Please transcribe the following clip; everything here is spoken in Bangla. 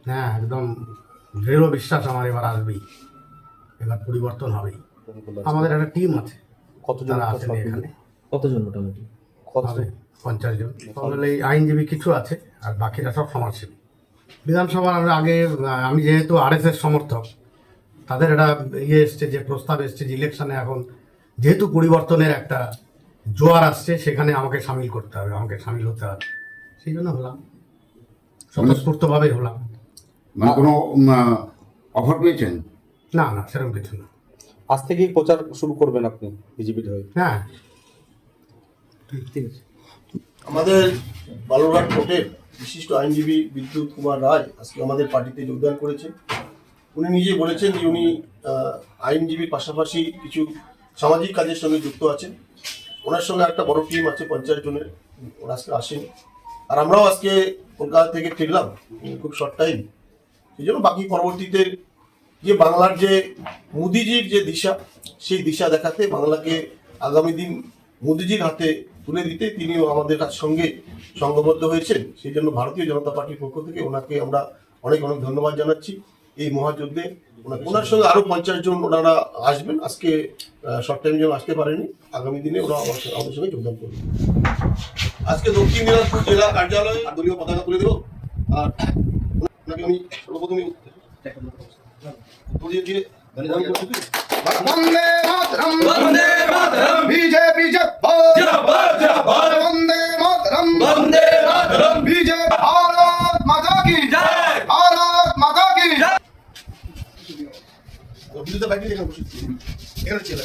হ্যাঁ, একদম দৃঢ় বিশ্বাস আমার এবার আসবেই, এবার পরিবর্তন হবেই। আমাদের একটা টিম আছে, কতজন তারা আছেন এখানে, কতজন মোটামুটি? হবে 50 জন। তাহলে এই আইনজীবী কিছু আছে আর বাকিরা সব সমাজসেবী। বিধানসভার আগে আমি যেহেতু আরএসএস সমর্থক, তাদের একটা এসছে, যে প্রস্তাব এসছে যে ইলেকশনে এখন যেহেতু পরিবর্তনের একটা জোয়ার আসছে, সেখানে আমাকে সামিল করতে হবে, আমাকে সামিল হতে হবে। সেই জন্য হলাম, স্বতঃস্ফূর্তভাবেই হলাম। মানে কোনো অফার পেয়েছেন? না না, সেরকম কিছু না। আজ থেকেই প্রচার শুরু করবেন আপনি বিজেপির হয়ে? হ্যাঁ, ঠিক আছে। আমাদের বালুরঘাট কোর্টের বিশিষ্ট আইনজীবী বিদ্যুৎ কুমার রায় আজকে আমাদের পার্টিতে যোগদান করেছে। উনি নিজে বলেছেন যে উনি আইনজীবীর পাশাপাশি কিছু সামাজিক কাজের সঙ্গে যুক্ত আছেন। ওনার সঙ্গে একটা বড় টিম আছে 50 জনের, ওরা আজকে আসেন। আর আমরাও আজকে কলকাতা থেকে ফিরলাম খুব শর্ট টাইম। সেই জন্য বাকি পরবর্তীতে যে বাংলার যে মোদিজির যে দিশা, সেই দিশা দেখাতে, বাংলাকে আগামী দিন মোদিজির হাতে তুলে দিতে তিনিও আমাদের সঙ্গে সংঘবদ্ধ হয়েছেন। সেই জন্য ভারতীয় জনতা পার্টির পক্ষ থেকে ওনাকে আমরা অনেক অনেক ধন্যবাদ জানাচ্ছি। এই মহাযুদ্ধে ওনার সঙ্গে আরো 50 জন ওনারা আসবেন। আজকে শর্ট টাইম জন্য আসতে পারেনি, আগামী দিনে ওরা আমাদের সঙ্গে যোগদান করবেন। আজকে দক্ষিণ দিনাজপুর জেলা কার্যালয়ে দলীয় পতাকা তুলে দেব। আর ওনাকে আমি সর্বপ্রথমে वंदे मातरम वंदे मातरम बीजेपी जिंदाबाद जिंदाबाद वंदे मातरम बीजेपी भारत माता की जय भारत माता की जय। বিদ্যুতের বাইরে এখানে বসে এখানে চেলা